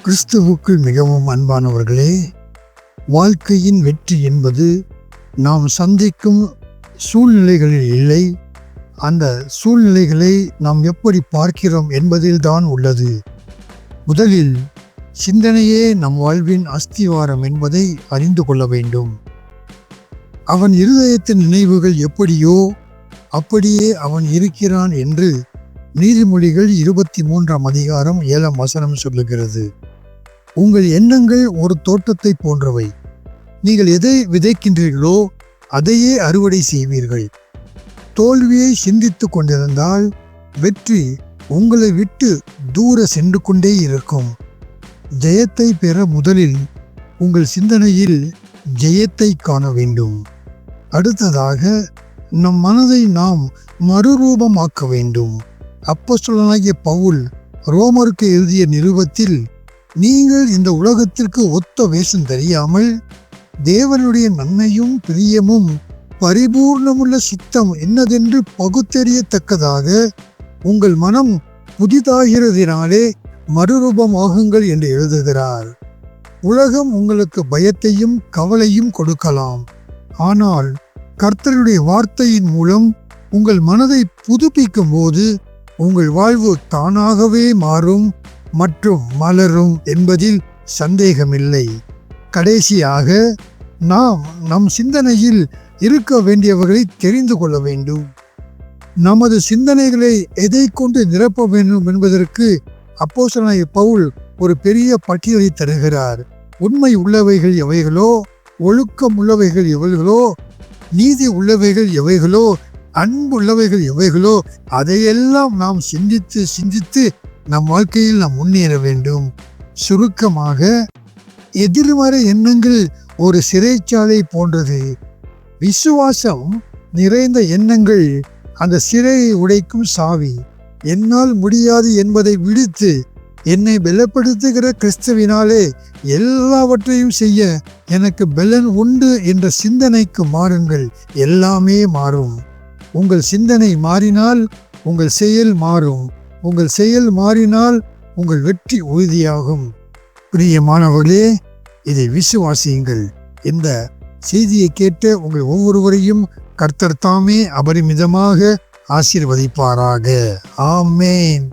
கிறிஸ்துவுக்குள் மிகவும் அன்பானவர்களே, வாழ்க்கையின் வெற்றி என்பது நாம் சந்திக்கும் சூழ்நிலைகளில் இல்லை, அந்த சூழ்நிலைகளை நாம் எப்படி பார்க்கிறோம் என்பதில்தான் உள்ளது. முதலில் சிந்தனையே நம் வாழ்வின் அஸ்திவாரம் என்பதை அறிந்து கொள்ள வேண்டும். அவன் இருதயத்தின் நினைவுகள் எப்படியோ அப்படியே அவன் இருக்கிறான் என்று நீதிமொழிகள் 23ஆம் அதிகாரம் 7ஆம் வசனம் சொல்லுகிறது. உங்கள் எண்ணங்கள் ஒரு தோட்டத்தை போன்றவை. நீங்கள் எதை விதைக்கின்றீர்களோ அதையே அறுவடை செய்வீர்கள். தோல்வியை சிந்தித்து கொண்டிருந்தால் வெற்றி உங்களை விட்டு தூர சென்று கொண்டே இருக்கும். ஜெயத்தை பெற முதலில் உங்கள் சிந்தனையில் ஜெயத்தை காண வேண்டும். அடுத்ததாக நம் மனதை நாம் மறுரூபமாக்க வேண்டும். அப்போஸ்தலனாகிய பவுல் ரோமருக்கு எழுதிய நிருபத்தில், நீங்கள் இந்த உலகத்திற்கு ஒத்த வேஷம் தெரியாமல் தேவனுடைய நன்மையும் பிரியமும் பரிபூர்ணமுள்ள சித்தம் என்னதென்று பகுத்தறியத்தக்கதாக உங்கள் மனம் புதிதாகிறதினாலே மறுரூபமாகுங்கள் என்று எழுதுகிறார். உலகம் உங்களுக்கு பயத்தையும் கவலையும் கொடுக்கலாம். ஆனால் கர்த்தருடைய வார்த்தையின் மூலம் உங்கள் மனதை புதுப்பிக்கும் போது உங்கள் வாழ்வு தானாகவே மாறும் மற்றும் மலரும் என்பதில் சந்தேகமில்லை. கடைசியாக நாம் நம் சிந்தனையில் இருக்க வேண்டியவர்களை தெரிந்து கொள்ள வேண்டும். நமது சிந்தனைகளை எதை கொண்டு நிரப்ப வேண்டும் என்பதற்கு அப்போஸ்தலனாகிய பவுல் ஒரு பெரிய பட்டியலை தருகிறார். உண்மை உள்ளவைகள் எவைகளோ, ஒழுக்கம் உள்ளவைகள் எவைகளோ, நீதி உள்ளவைகள் எவைகளோ, அன்புள்ளவைகள் எவைகளோ அதையெல்லாம் நாம் சிந்தித்து நம் வாழ்க்கையில் நாம் முன்னேற வேண்டும். சுருக்கமாக, எதிர்மறை எண்ணங்கள் ஒரு சிறைச்சாலை போன்றது. விசுவாசம் நிறைந்த எண்ணங்கள் அந்த சிறையை உடைக்கும் சாவி. என்னால் முடியாது என்பதை விடுத்து என்னை பலப்படுத்துகிற கிறிஸ்துவினாலே எல்லாவற்றையும் செய்ய எனக்கு பலன் உண்டு என்ற சிந்தனைக்கு மாறுங்கள். எல்லாமே மாறும். உங்கள் சிந்தனை மாறினால் உங்கள் செயல் மாறும். உங்கள் செயல் மாறினால் உங்கள் வெற்றி உறுதியாகும். பிரியமானவர்களே, இதை விசுவாசியுங்கள். இந்த செய்தியை கேட்ட உங்கள் ஒவ்வொருவரையும் கர்த்தர் தாமே அபரிமிதமாக ஆசீர்வதிப்பாராக. ஆமேன்.